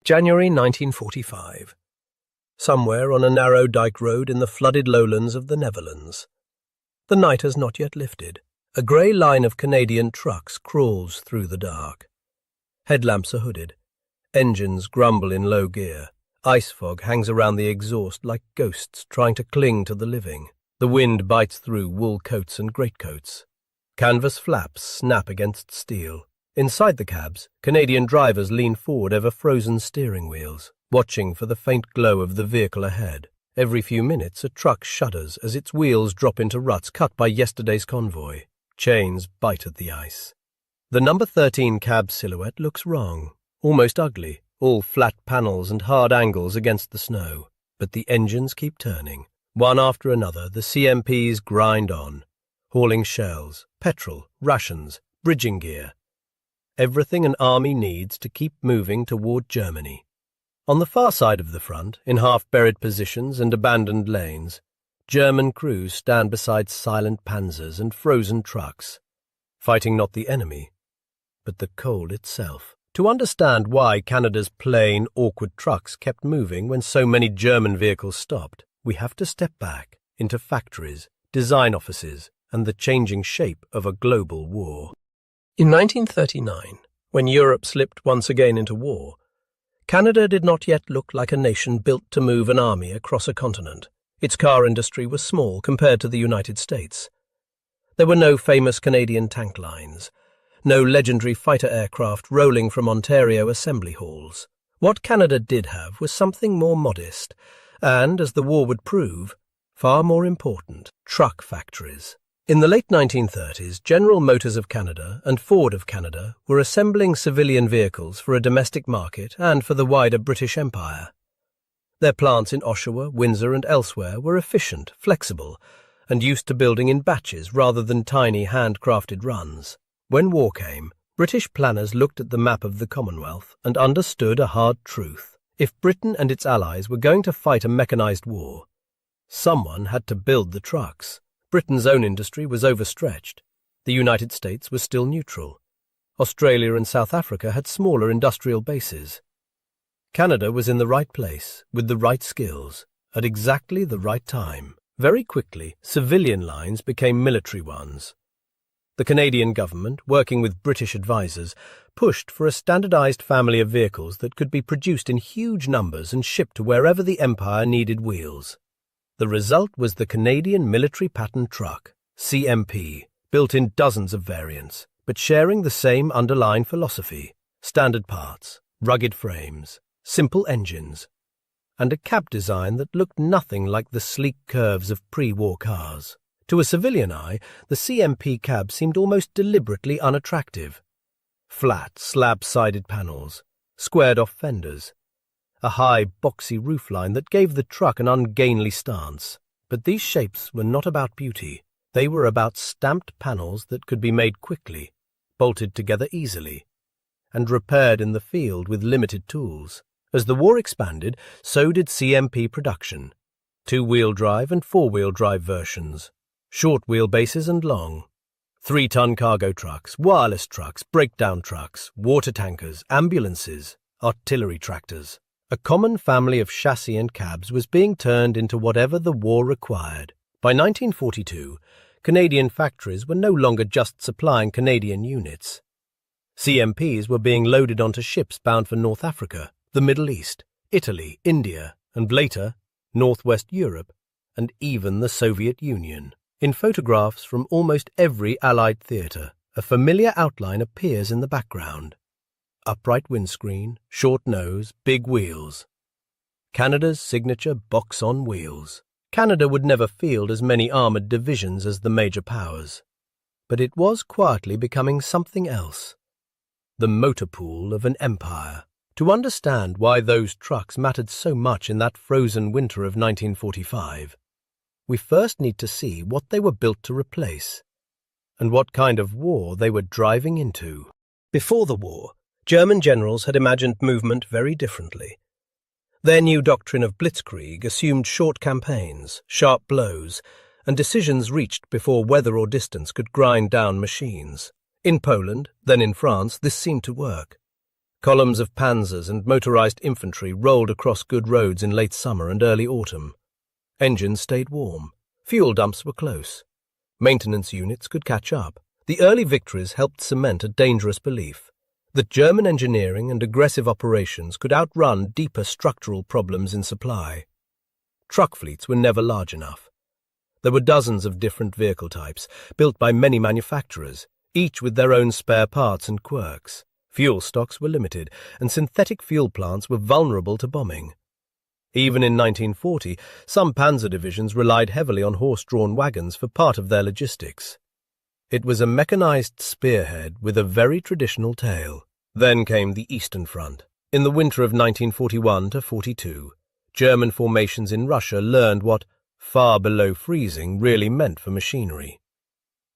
January 1945. Somewhere on a narrow dike road in the flooded lowlands of the Netherlands. The night has not yet lifted. A grey line of Canadian trucks crawls through the dark. Headlamps are hooded. Engines grumble in low gear. Ice fog hangs around the exhaust like ghosts trying to cling to the living. The wind bites through wool coats and greatcoats. Canvas flaps snap against steel. Inside the cabs, Canadian drivers lean forward over frozen steering wheels, watching for the faint glow of the vehicle ahead. Every few minutes, a truck shudders as its wheels drop into ruts cut by yesterday's convoy. Chains bite at the ice. The number 13 cab silhouette looks wrong, almost ugly, all flat panels and hard angles against the snow. But the engines keep turning. One after another, the CMPs grind on, hauling shells, petrol, rations, bridging gear. Everything an army needs to keep moving toward Germany. On the far side of the front, in half-buried positions and abandoned lanes, German crews stand beside silent Panzers and frozen trucks, fighting not the enemy, but the cold itself. To understand why Canada's plain, awkward trucks kept moving when so many German vehicles stopped, we have to step back into factories, design offices, and the changing shape of a global war. In 1939, when Europe slipped once again into war, Canada did not yet look like a nation built to move an army across a continent. Its car industry was small compared to the United States. There were no famous Canadian tank lines, no legendary fighter aircraft rolling from Ontario assembly halls. What Canada did have was something more modest, and, as the war would prove, far more important: truck factories. In the late 1930s, General Motors of Canada and Ford of Canada were assembling civilian vehicles for a domestic market and for the wider British Empire. Their plants in Oshawa, Windsor and elsewhere were efficient, flexible, and used to building in batches rather than tiny handcrafted runs. When war came, British planners looked at the map of the Commonwealth and understood a hard truth. If Britain and its allies were going to fight a mechanized war, someone had to build the trucks. Britain's own industry was overstretched. The United States was still neutral. Australia and South Africa had smaller industrial bases. Canada was in the right place, with the right skills, at exactly the right time. Very quickly, civilian lines became military ones. The Canadian government, working with British advisors, pushed for a standardized family of vehicles that could be produced in huge numbers and shipped to wherever the Empire needed wheels. The result was the Canadian Military Pattern Truck, CMP, built in dozens of variants, but sharing the same underlying philosophy: standard parts, rugged frames, simple engines, and a cab design that looked nothing like the sleek curves of pre-war cars. To a civilian eye, the CMP cab seemed almost deliberately unattractive. Flat, slab-sided panels, squared-off fenders, a high, boxy roofline that gave the truck an ungainly stance. But these shapes were not about beauty. They were about stamped panels that could be made quickly, bolted together easily, and repaired in the field with limited tools. As the war expanded, so did CMP production. Two-wheel drive and four-wheel drive versions, short wheelbases and long, 3-ton cargo trucks, wireless trucks, breakdown trucks, water tankers, ambulances, artillery tractors. A common family of chassis and cabs was being turned into whatever the war required. By 1942, Canadian factories were no longer just supplying Canadian units. CMPs were being loaded onto ships bound for North Africa, the Middle East, Italy, India, and later, Northwest Europe, and even the Soviet Union. In photographs from almost every Allied theatre, a familiar outline appears in the background. Upright windscreen, short nose, big wheels. Canada's signature box on wheels. Canada would never field as many armoured divisions as the major powers, but it was quietly becoming something else. The motor pool of an empire. To understand why those trucks mattered so much in that frozen winter of 1945, we first need to see what they were built to replace, and what kind of war they were driving into. Before the war, German generals had imagined movement very differently. Their new doctrine of blitzkrieg assumed short campaigns, sharp blows, and decisions reached before weather or distance could grind down machines. In Poland, then in France, this seemed to work. Columns of Panzers and motorized infantry rolled across good roads in late summer and early autumn. Engines stayed warm. Fuel dumps were close. Maintenance units could catch up. The early victories helped cement a dangerous belief that German engineering and aggressive operations could outrun deeper structural problems in supply. Truck fleets were never large enough. There were dozens of different vehicle types, built by many manufacturers, each with their own spare parts and quirks. Fuel stocks were limited, and synthetic fuel plants were vulnerable to bombing. Even in 1940, some panzer divisions relied heavily on horse-drawn wagons for part of their logistics. It was a mechanized spearhead with a very traditional tail. Then came the Eastern Front. In the winter of 1941 to 42, German formations in Russia learned what far below freezing really meant for machinery.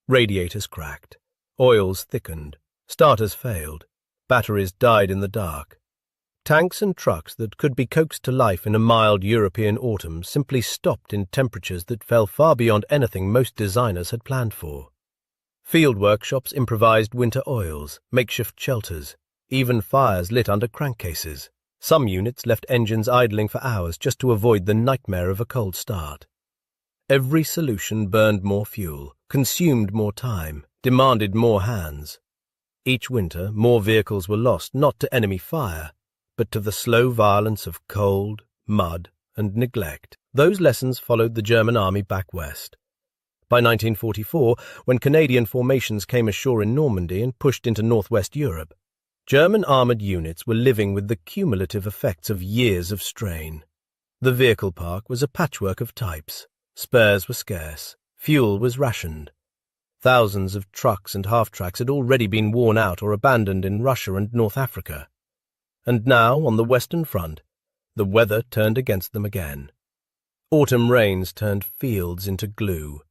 Radiators cracked, oils thickened, starters failed, batteries died in the dark. Tanks and trucks that could be coaxed to life in a mild European autumn simply stopped in temperatures that fell far beyond anything most designers had planned for. Field workshops improvised winter oils, makeshift shelters, even fires lit under crankcases. Some units left engines idling for hours just to avoid the nightmare of a cold start. Every solution burned more fuel, consumed more time, demanded more hands. Each winter, more vehicles were lost not to enemy fire, but to the slow violence of cold, mud, and neglect. Those lessons followed the German army back west. By 1944, when Canadian formations came ashore in Normandy and pushed into northwest Europe, German armoured units were living with the cumulative effects of years of strain. The vehicle park was a patchwork of types. Spares were scarce. Fuel was rationed. Thousands of trucks and half-tracks had already been worn out or abandoned in Russia and North Africa. And now, on the Western Front, the weather turned against them again. Autumn rains turned fields into glue.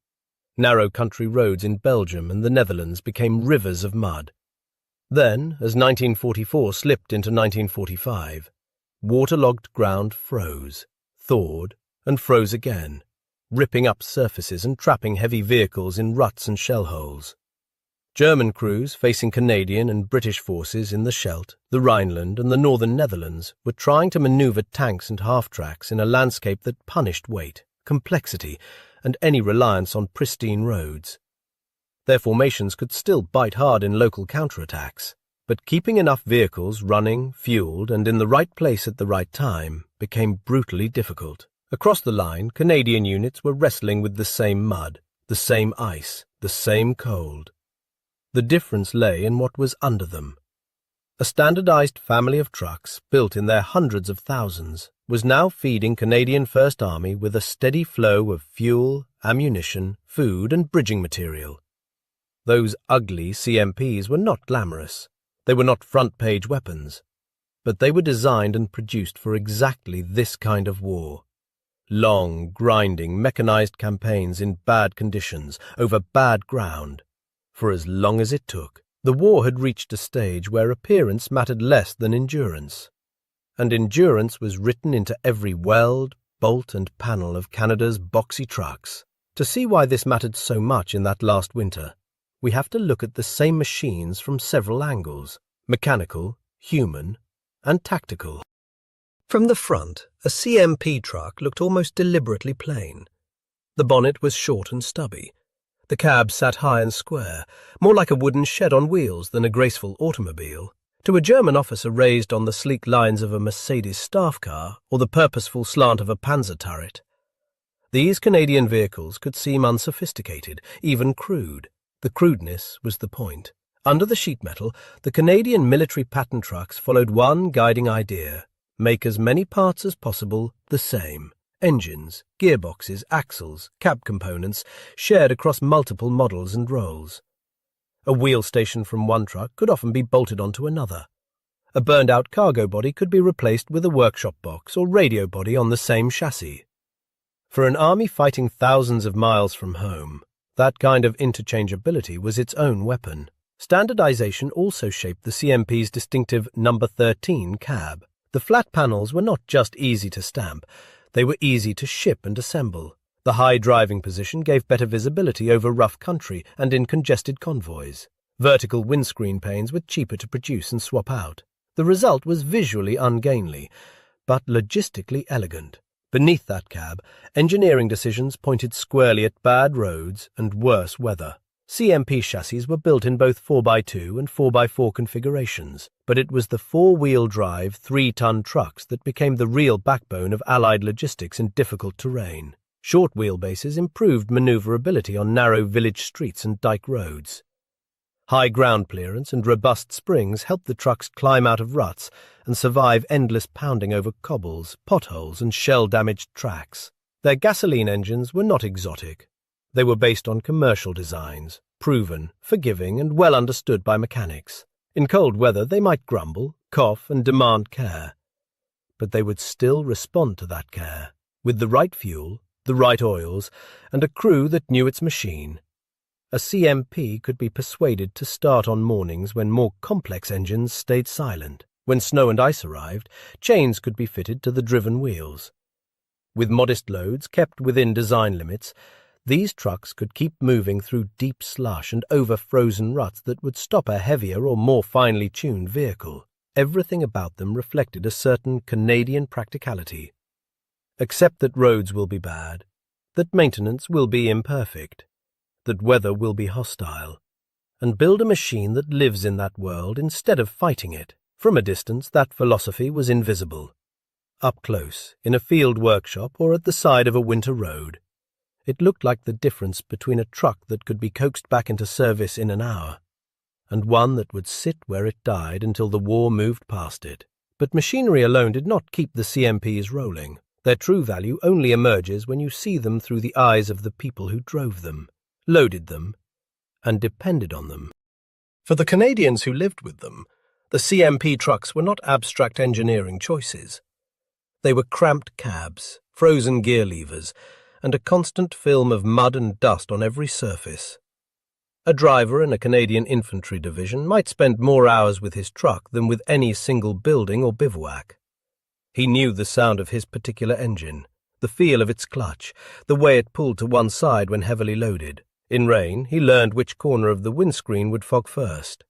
Narrow country roads in Belgium and the Netherlands became rivers of mud. Then, as 1944 slipped into 1945, waterlogged ground froze, thawed, and froze again, ripping up surfaces and trapping heavy vehicles in ruts and shell holes. German crews facing Canadian and British forces in the Scheldt, the Rhineland, and the northern Netherlands were trying to maneuver tanks and half-tracks in a landscape that punished weight, complexity, and any reliance on pristine roads. Their formations could still bite hard in local counterattacks, but keeping enough vehicles running, fueled, and in the right place at the right time became brutally difficult. Across the line, Canadian units were wrestling with the same mud, the same ice, the same cold. The difference lay in what was under them. A standardized family of trucks, built in their hundreds of thousands, was now feeding Canadian First Army with a steady flow of fuel, ammunition, food, and bridging material. Those ugly CMPs were not glamorous. They were not front-page weapons. But they were designed and produced for exactly this kind of war. Long, grinding, mechanized campaigns in bad conditions, over bad ground. For as long as it took, the war had reached a stage where appearance mattered less than endurance. And endurance was written into every weld, bolt, and panel of Canada's boxy trucks. To see why this mattered so much in that last winter, we have to look at the same machines from several angles: mechanical, human, and tactical. From the front, a CMP truck looked almost deliberately plain. The bonnet was short and stubby. The cab sat high and square, more like a wooden shed on wheels than a graceful automobile. To a German officer raised on the sleek lines of a Mercedes staff car or the purposeful slant of a Panzer turret, these Canadian vehicles could seem unsophisticated, even crude. The crudeness was the point. Under the sheet metal, the Canadian military pattern trucks followed one guiding idea: make as many parts as possible the same. Engines, gearboxes, axles, cab components, shared across multiple models and roles. A wheel station from one truck could often be bolted onto another. A burned-out cargo body could be replaced with a workshop box or radio body on the same chassis. For an army fighting thousands of miles from home, that kind of interchangeability was its own weapon. Standardization also shaped the CMP's distinctive No. 13 cab. The flat panels were not just easy to stamp, they were easy to ship and assemble. The high driving position gave better visibility over rough country and in congested convoys. Vertical windscreen panes were cheaper to produce and swap out. The result was visually ungainly, but logistically elegant. Beneath that cab, engineering decisions pointed squarely at bad roads and worse weather. CMP chassis were built in both 4x2 and 4x4 configurations, but it was the four-wheel drive, 3-ton trucks that became the real backbone of Allied logistics in difficult terrain. Short wheelbases improved maneuverability on narrow village streets and dike roads. High ground clearance and robust springs helped the trucks climb out of ruts and survive endless pounding over cobbles, potholes, and shell-damaged tracks. Their gasoline engines were not exotic. They were based on commercial designs, proven, forgiving, and well understood by mechanics. In cold weather they might grumble, cough, and demand care. But they would still respond to that care, with the right fuel, the right oils, and a crew that knew its machine. A CMP could be persuaded to start on mornings when more complex engines stayed silent. When snow and ice arrived, chains could be fitted to the driven wheels. With modest loads kept within design limits, these trucks could keep moving through deep slush and over frozen ruts that would stop a heavier or more finely tuned vehicle. Everything about them reflected a certain Canadian practicality. Accept that roads will be bad, that maintenance will be imperfect, that weather will be hostile, and build a machine that lives in that world instead of fighting it. From a distance, that philosophy was invisible. Up close, in a field workshop or at the side of a winter road, it looked like the difference between a truck that could be coaxed back into service in an hour and one that would sit where it died until the war moved past it. But machinery alone did not keep the CMPs rolling. Their true value only emerges when you see them through the eyes of the people who drove them, loaded them, and depended on them. For the Canadians who lived with them, the CMP trucks were not abstract engineering choices. They were cramped cabs, frozen gear levers, and a constant film of mud and dust on every surface. A driver in a Canadian infantry division might spend more hours with his truck than with any single building or bivouac. He knew the sound of his particular engine, the feel of its clutch, the way it pulled to one side when heavily loaded. In rain, he learned which corner of the windscreen would fog first.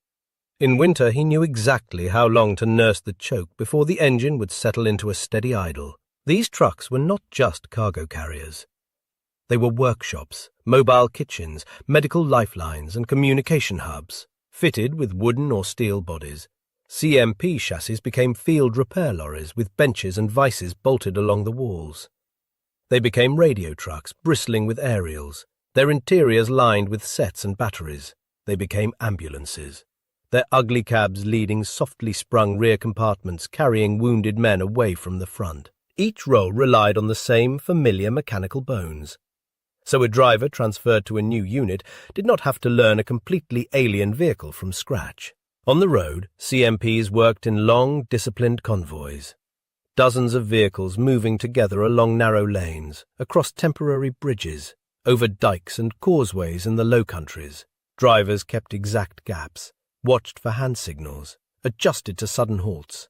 In winter, he knew exactly how long to nurse the choke before the engine would settle into a steady idle. These trucks were not just cargo carriers. They were workshops, mobile kitchens, medical lifelines, and communication hubs, fitted with wooden or steel bodies. CMP chassis became field repair lorries with benches and vices bolted along the walls. They became radio trucks bristling with aerials, their interiors lined with sets and batteries. They became ambulances, their ugly cabs leading softly sprung rear compartments carrying wounded men away from the front. Each role relied on the same familiar mechanical bones. So a driver transferred to a new unit did not have to learn a completely alien vehicle from scratch. On the road, CMPs worked in long, disciplined convoys. Dozens of vehicles moving together along narrow lanes, across temporary bridges, over dikes and causeways in the Low Countries. Drivers kept exact gaps, watched for hand signals, adjusted to sudden halts.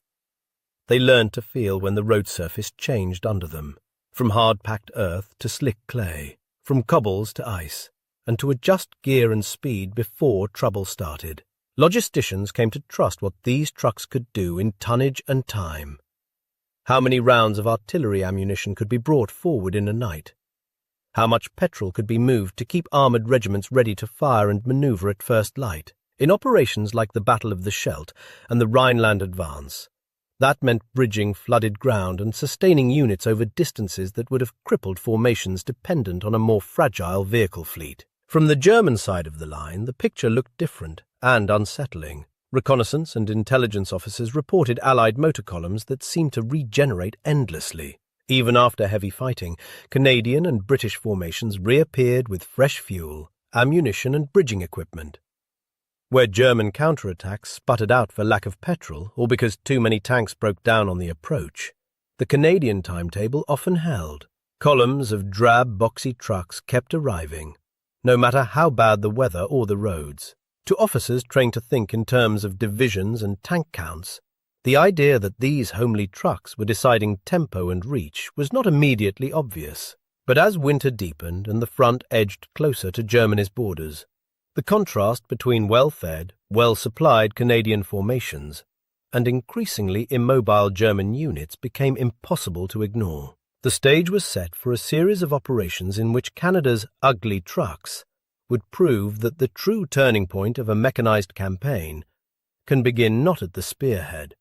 They learned to feel when the road surface changed under them, from hard-packed earth to slick clay, from cobbles to ice, and to adjust gear and speed before trouble started. Logisticians came to trust what these trucks could do in tonnage and time. How many rounds of artillery ammunition could be brought forward in a night? How much petrol could be moved to keep armoured regiments ready to fire and manoeuvre at first light? In operations like the Battle of the Scheldt and the Rhineland Advance, that meant bridging flooded ground and sustaining units over distances that would have crippled formations dependent on a more fragile vehicle fleet. From the German side of the line, the picture looked different and unsettling. Reconnaissance and intelligence officers reported Allied motor columns that seemed to regenerate endlessly. Even after heavy fighting, Canadian and British formations reappeared with fresh fuel, ammunition and bridging equipment. Where German counterattacks sputtered out for lack of petrol or because too many tanks broke down on the approach, the Canadian timetable often held. Columns of drab, boxy trucks kept arriving, no matter how bad the weather or the roads. To officers trained to think in terms of divisions and tank counts, the idea that these homely trucks were deciding tempo and reach was not immediately obvious. But as winter deepened and the front edged closer to Germany's borders, the contrast between well-fed, well-supplied Canadian formations and increasingly immobile German units became impossible to ignore. The stage was set for a series of operations in which Canada's ugly trucks would prove that the true turning point of a mechanized campaign can begin not at the spearhead,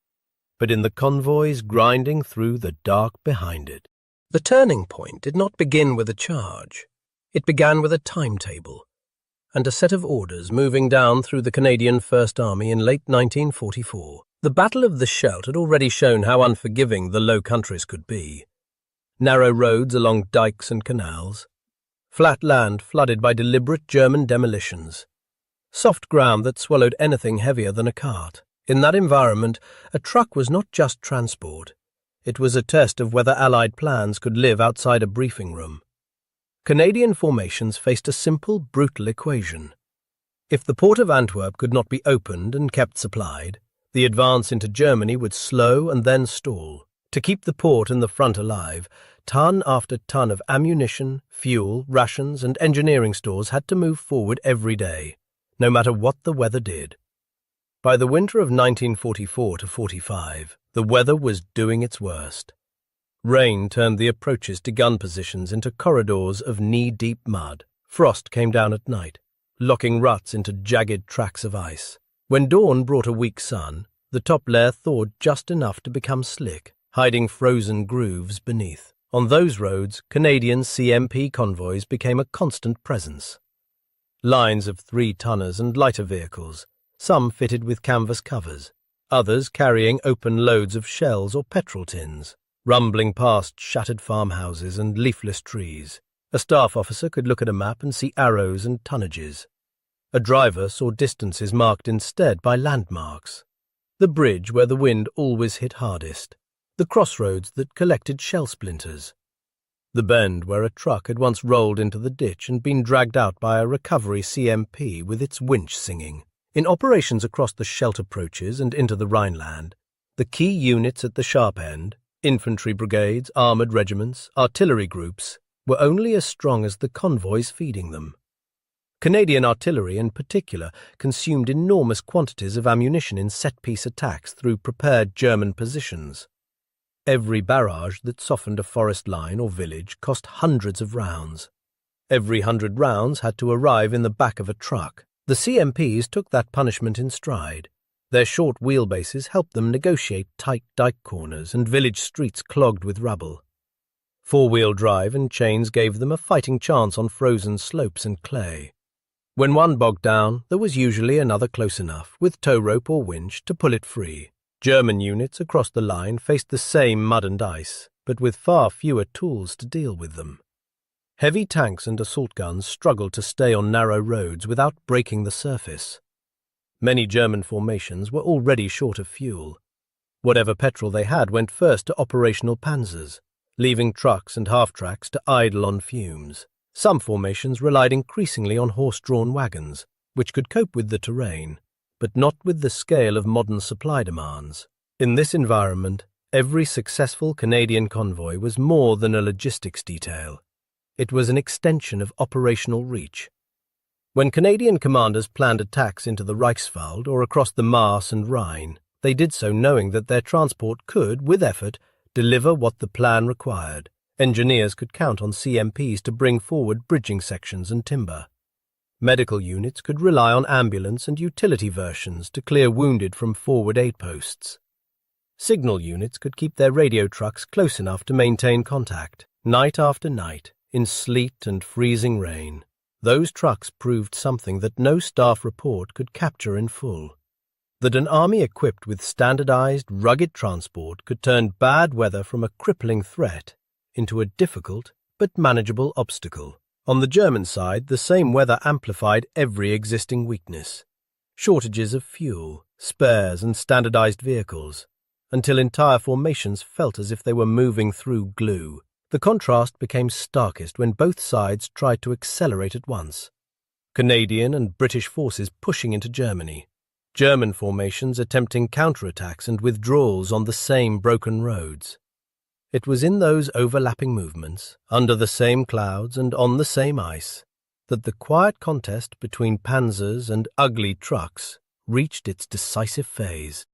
but in the convoys grinding through the dark behind it. The turning point did not begin with a charge. It began with a timetable and a set of orders moving down through the Canadian First Army in late 1944. The Battle of the Scheldt had already shown how unforgiving the Low Countries could be. Narrow roads along dikes and canals, flat land flooded by deliberate German demolitions, soft ground that swallowed anything heavier than a cart. In that environment, a truck was not just transport. It was a test of whether Allied plans could live outside a briefing room. Canadian formations faced a simple, brutal equation. If the port of Antwerp could not be opened and kept supplied, the advance into Germany would slow and then stall. To keep the port and the front alive, ton after ton of ammunition, fuel, rations and engineering stores had to move forward every day, no matter what the weather did. By the winter of 1944 to 45, the weather was doing its worst. Rain turned the approaches to gun positions into corridors of knee-deep mud. Frost came down at night, locking ruts into jagged tracks of ice. When dawn brought a weak sun, the top layer thawed just enough to become slick, hiding frozen grooves beneath. On those roads, Canadian CMP convoys became a constant presence. Lines of 3-tonners and lighter vehicles, some fitted with canvas covers, others carrying open loads of shells or petrol tins, rumbling past shattered farmhouses and leafless trees. A staff officer could look at a map and see arrows and tonnages. A driver saw distances marked instead by landmarks. The bridge where the wind always hit hardest. The crossroads that collected shell splinters. The bend where a truck had once rolled into the ditch and been dragged out by a recovery CMP with its winch singing. In operations across the Scheldt approaches and into the Rhineland, the key units at the sharp end, infantry brigades, armoured regiments, artillery groups, were only as strong as the convoys feeding them. Canadian artillery in particular consumed enormous quantities of ammunition in set-piece attacks through prepared German positions. Every barrage that softened a forest line or village cost hundreds of rounds. Every 100 rounds had to arrive in the back of a truck. The CMPs took that punishment in stride. Their short wheelbases helped them negotiate tight dike corners and village streets clogged with rubble. Four-wheel drive and chains gave them a fighting chance on frozen slopes and clay. When one bogged down, there was usually another close enough, with tow rope or winch, to pull it free. German units across the line faced the same mud and ice, but with far fewer tools to deal with them. Heavy tanks and assault guns struggled to stay on narrow roads without breaking the surface. Many German formations were already short of fuel. Whatever petrol they had went first to operational Panzers, leaving trucks and half-tracks to idle on fumes. Some formations relied increasingly on horse-drawn wagons, which could cope with the terrain, but not with the scale of modern supply demands. In this environment, every successful Canadian convoy was more than a logistics detail. It was an extension of operational reach. When Canadian commanders planned attacks into the Reichswald or across the Maas and Rhine, they did so knowing that their transport could, with effort, deliver what the plan required. Engineers could count on CMPs to bring forward bridging sections and timber. Medical units could rely on ambulance and utility versions to clear wounded from forward aid posts. Signal units could keep their radio trucks close enough to maintain contact. Night after night, in sleet and freezing rain, those trucks proved something that no staff report could capture in full. That an army equipped with standardized, rugged transport could turn bad weather from a crippling threat into a difficult but manageable obstacle. On the German side, the same weather amplified every existing weakness. Shortages of fuel, spares and standardized vehicles, until entire formations felt as if they were moving through glue. The contrast became starkest when both sides tried to accelerate at once. Canadian and British forces pushing into Germany. German formations attempting counterattacks and withdrawals on the same broken roads. It was in those overlapping movements, under the same clouds and on the same ice, that the quiet contest between panzers and ugly trucks reached its decisive phase.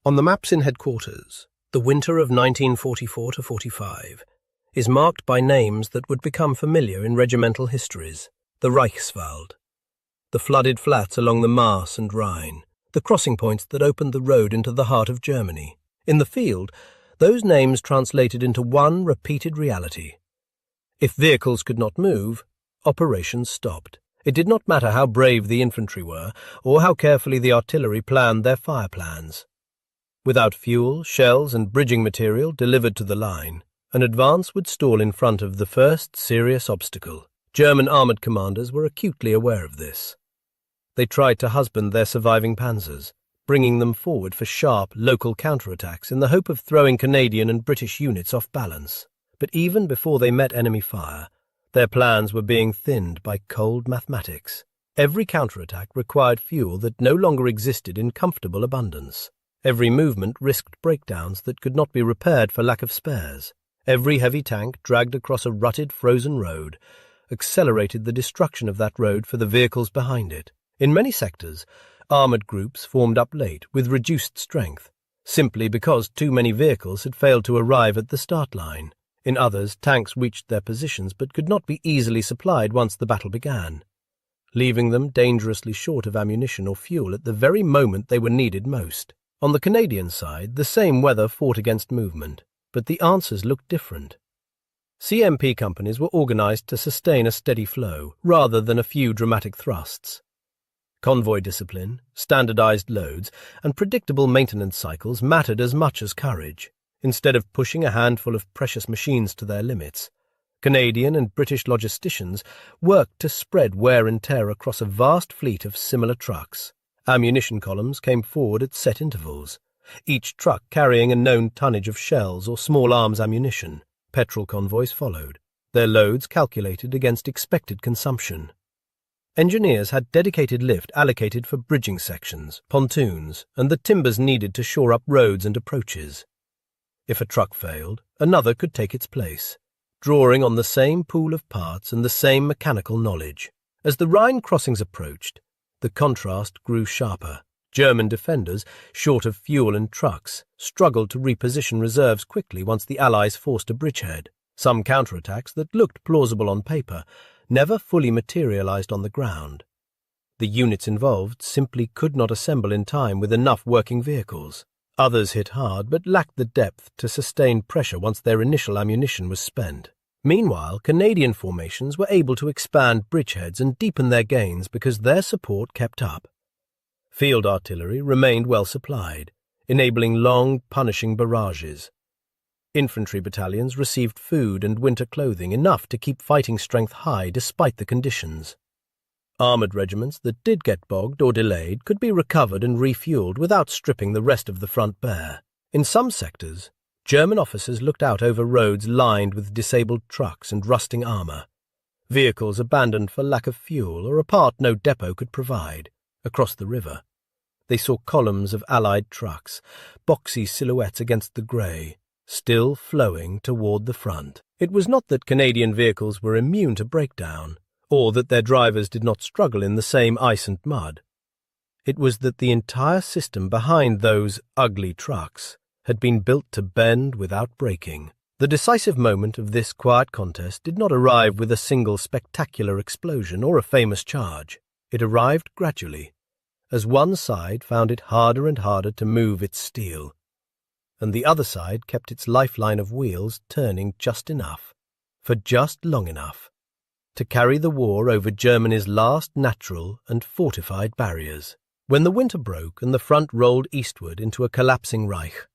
On the maps in headquarters, the winter of 1944 to 45 is marked by names that would become familiar in regimental histories: the Reichswald, the flooded flats along the Maas and Rhine, the crossing points that opened the road into the heart of Germany. In the field, those names translated into one repeated reality. If vehicles could not move, operations stopped. It did not matter how brave the infantry were, or how carefully the artillery planned their fire plans. Without fuel, shells, and bridging material delivered to the line, an advance would stall in front of the first serious obstacle. German armoured commanders were acutely aware of this. They tried to husband their surviving Panzers, bringing them forward for sharp, local counterattacks in the hope of throwing Canadian and British units off balance. But even before they met enemy fire, their plans were being thinned by cold mathematics. Every counterattack required fuel that no longer existed in comfortable abundance. Every movement risked breakdowns that could not be repaired for lack of spares. Every heavy tank dragged across a rutted, frozen road accelerated the destruction of that road for the vehicles behind it. In many sectors, armoured groups formed up late with reduced strength, simply because too many vehicles had failed to arrive at the start line. In others, tanks reached their positions but could not be easily supplied once the battle began, leaving them dangerously short of ammunition or fuel at the very moment they were needed most. On the Canadian side, the same weather fought against movement, but the answers looked different. CMP companies were organised to sustain a steady flow, rather than a few dramatic thrusts. Convoy discipline, standardised loads, and predictable maintenance cycles mattered as much as courage. Instead of pushing a handful of precious machines to their limits, Canadian and British logisticians worked to spread wear and tear across a vast fleet of similar trucks. Ammunition columns came forward at set intervals, each truck carrying a known tonnage of shells or small arms ammunition. Petrol convoys followed, their loads calculated against expected consumption. Engineers had dedicated lift allocated for bridging sections, pontoons, and the timbers needed to shore up roads and approaches. If a truck failed, another could take its place, drawing on the same pool of parts and the same mechanical knowledge. As the Rhine crossings approached, the contrast grew sharper. German defenders, short of fuel and trucks, struggled to reposition reserves quickly once the Allies forced a bridgehead. Some counterattacks that looked plausible on paper never fully materialized on the ground. The units involved simply could not assemble in time with enough working vehicles. Others hit hard but lacked the depth to sustain pressure once their initial ammunition was spent. Meanwhile, Canadian formations were able to expand bridgeheads and deepen their gains because their support kept up. Field artillery remained well supplied, enabling long, punishing barrages. Infantry battalions received food and winter clothing enough to keep fighting strength high despite the conditions. Armoured regiments that did get bogged or delayed could be recovered and refueled without stripping the rest of the front bare. In some sectors, German officers looked out over roads lined with disabled trucks and rusting armour, vehicles abandoned for lack of fuel or a part no depot could provide. Across the river, they saw columns of Allied trucks, boxy silhouettes against the grey, still flowing toward the front. It was not that Canadian vehicles were immune to breakdown, or that their drivers did not struggle in the same ice and mud. It was that the entire system behind those ugly trucks had been built to bend without breaking. The decisive moment of this quiet contest did not arrive with a single spectacular explosion or a famous charge. It arrived gradually, as one side found it harder and harder to move its steel, and the other side kept its lifeline of wheels turning just enough, for just long enough, to carry the war over Germany's last natural and fortified barriers. When the winter broke and the front rolled eastward into a collapsing Reich,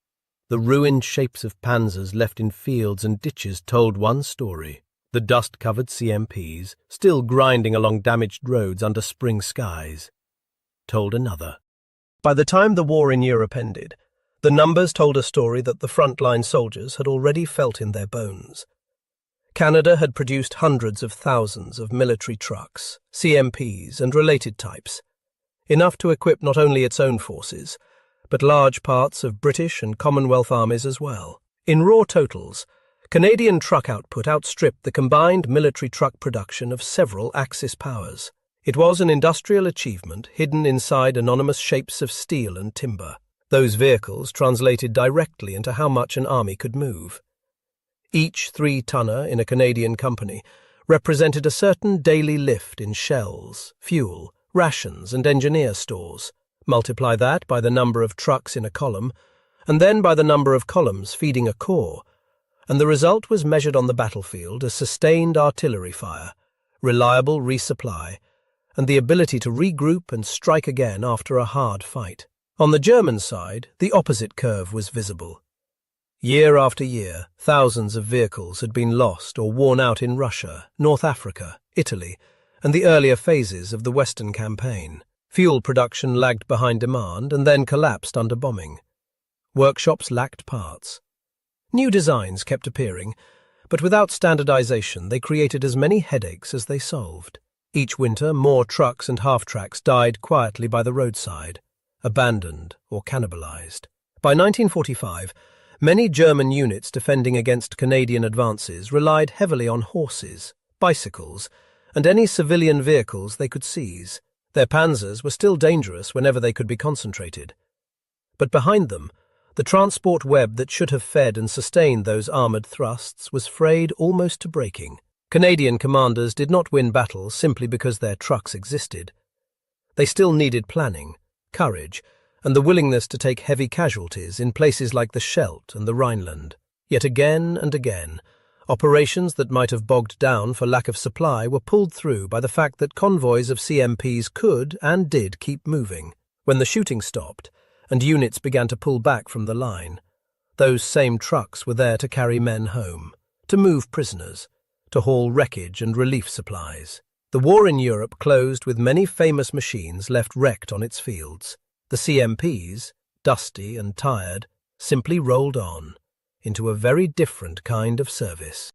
the ruined shapes of Panzers left in fields and ditches told one story. The dust-covered CMPs, still grinding along damaged roads under spring skies, told another. By the time the war in Europe ended, the numbers told a story that the frontline soldiers had already felt in their bones. Canada had produced hundreds of thousands of military trucks, CMPs and related types, enough to equip not only its own forces, but large parts of British and Commonwealth armies as well. In raw totals, Canadian truck output outstripped the combined military truck production of several Axis powers. It was an industrial achievement hidden inside anonymous shapes of steel and timber. Those vehicles translated directly into how much an army could move. Each 3-tonner in a Canadian company represented a certain daily lift in shells, fuel, rations and engineer stores. Multiply that by the number of trucks in a column, and then by the number of columns feeding a corps, and the result was measured on the battlefield as sustained artillery fire, reliable resupply, and the ability to regroup and strike again after a hard fight. On the German side, the opposite curve was visible. Year after year, thousands of vehicles had been lost or worn out in Russia, North Africa, Italy, and the earlier phases of the Western campaign. Fuel production lagged behind demand and then collapsed under bombing. Workshops lacked parts. New designs kept appearing, but without standardization they created as many headaches as they solved. Each winter, more trucks and half-tracks died quietly by the roadside, abandoned or cannibalized. By 1945, many German units defending against Canadian advances relied heavily on horses, bicycles, and any civilian vehicles they could seize. Their Panzers were still dangerous whenever they could be concentrated. But behind them, the transport web that should have fed and sustained those armoured thrusts was frayed almost to breaking. Canadian commanders did not win battles simply because their trucks existed. They still needed planning, courage, and the willingness to take heavy casualties in places like the Scheldt and the Rhineland. Yet again and again, operations that might have bogged down for lack of supply were pulled through by the fact that convoys of CMPs could and did keep moving. When the shooting stopped and units began to pull back from the line, those same trucks were there to carry men home, to move prisoners, to haul wreckage and relief supplies. The war in Europe closed with many famous machines left wrecked on its fields. The CMPs, dusty and tired, simply rolled on into a very different kind of service.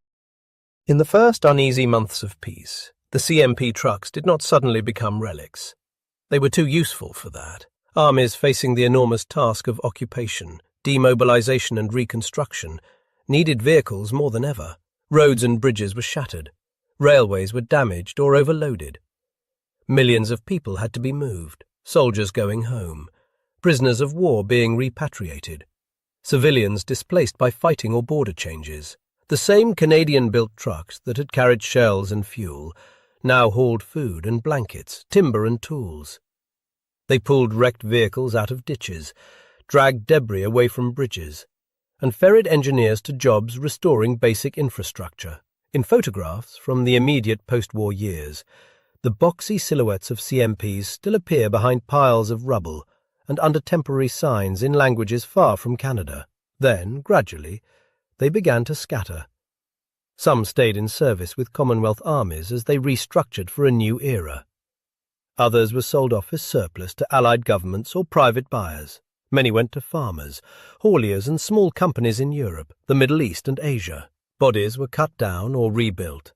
In the first uneasy months of peace, the CMP trucks did not suddenly become relics. They were too useful for that. Armies facing the enormous task of occupation, demobilization and reconstruction needed vehicles more than ever. Roads and bridges were shattered. Railways were damaged or overloaded. Millions of people had to be moved, soldiers going home, prisoners of war being repatriated, civilians displaced by fighting or border changes. The same Canadian-built trucks that had carried shells and fuel now hauled food and blankets, timber and tools. They pulled wrecked vehicles out of ditches, dragged debris away from bridges, and ferried engineers to jobs restoring basic infrastructure. In photographs from the immediate post-war years, the boxy silhouettes of CMPs still appear behind piles of rubble and under temporary signs in languages far from Canada. Then, gradually, they began to scatter. Some stayed in service with Commonwealth armies as they restructured for a new era. Others were sold off as surplus to Allied governments or private buyers. Many went to farmers, hauliers and small companies in Europe, the Middle East and Asia. Bodies were cut down or rebuilt.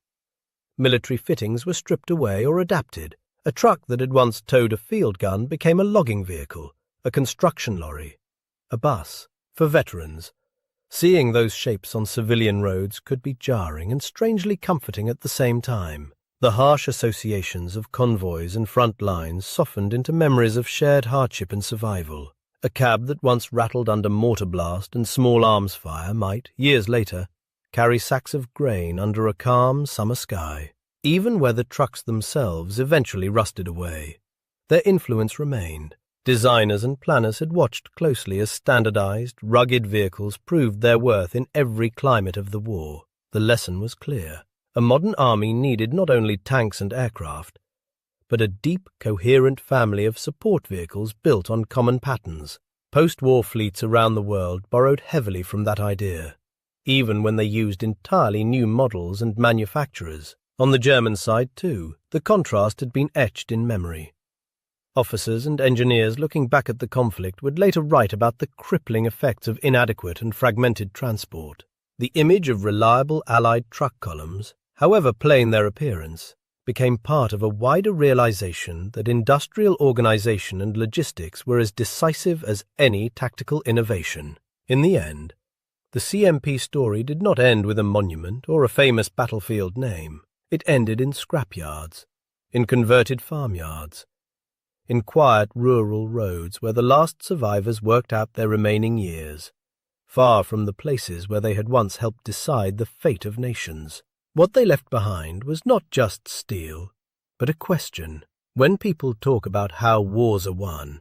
Military fittings were stripped away or adapted. A truck that had once towed a field gun became a logging vehicle, a construction lorry, a bus for veterans. Seeing those shapes on civilian roads could be jarring and strangely comforting at the same time. The harsh associations of convoys and front lines softened into memories of shared hardship and survival. A cab that once rattled under mortar blast and small arms fire might, years later, carry sacks of grain under a calm summer sky. Even where the trucks themselves eventually rusted away, their influence remained. Designers and planners had watched closely as standardized, rugged vehicles proved their worth in every climate of the war. The lesson was clear. A modern army needed not only tanks and aircraft, but a deep, coherent family of support vehicles built on common patterns. Post-war fleets around the world borrowed heavily from that idea, even when they used entirely new models and manufacturers. On the German side, too, the contrast had been etched in memory. Officers and engineers looking back at the conflict would later write about the crippling effects of inadequate and fragmented transport. The image of reliable Allied truck columns, however plain their appearance, became part of a wider realization that industrial organization and logistics were as decisive as any tactical innovation. In the end, the CMP story did not end with a monument or a famous battlefield name. It ended in scrapyards, in converted farmyards, in quiet rural roads where the last survivors worked out their remaining years, far from the places where they had once helped decide the fate of nations. What they left behind was not just steel, but a question. When people talk about how wars are won,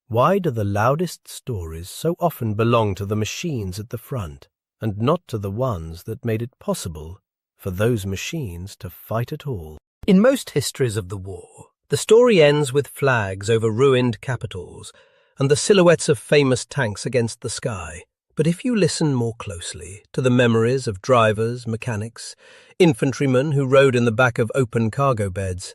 why do the loudest stories so often belong to the machines at the front, and not to the ones that made it possible for those machines to fight at all? In most histories of the war, the story ends with flags over ruined capitals and the silhouettes of famous tanks against the sky. But if you listen more closely to the memories of drivers, mechanics, infantrymen who rode in the back of open cargo beds,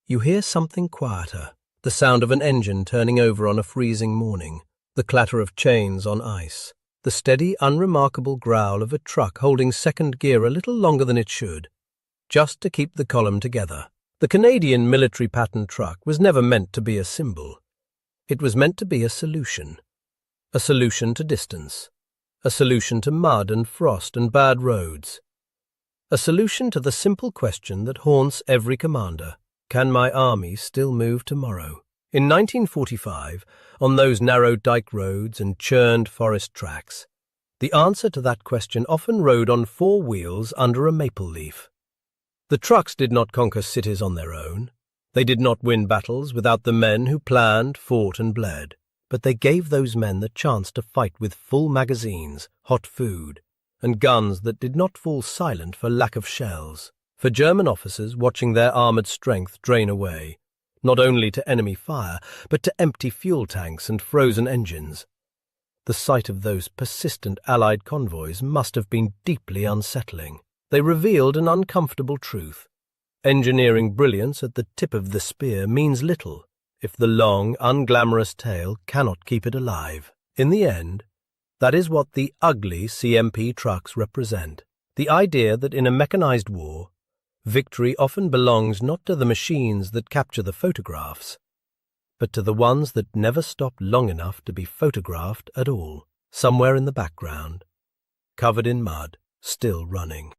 you hear something quieter, the sound of an engine turning over on a freezing morning, the clatter of chains on ice, the steady, unremarkable growl of a truck holding second gear a little longer than it should, just to keep the column together. The Canadian military pattern truck was never meant to be a symbol. It was meant to be a solution to distance, a solution to mud and frost and bad roads, a solution to the simple question that haunts every commander: can my army still move tomorrow? In 1945, on those narrow dike roads and churned forest tracks, the answer to that question often rode on four wheels under a maple leaf. The trucks did not conquer cities on their own. They did not win battles without the men who planned, fought, and bled. But they gave those men the chance to fight with full magazines, hot food, and guns that did not fall silent for lack of shells. For German officers watching their armoured strength drain away, not only to enemy fire, but to empty fuel tanks and frozen engines, the sight of those persistent Allied convoys must have been deeply unsettling. They revealed an uncomfortable truth. Engineering brilliance at the tip of the spear means little if the long, unglamorous tail cannot keep it alive. In the end, that is what the ugly CMP trucks represent. The idea that in a mechanized war, victory often belongs not to the machines that capture the photographs, but to the ones that never stop long enough to be photographed at all, somewhere in the background, covered in mud, still running.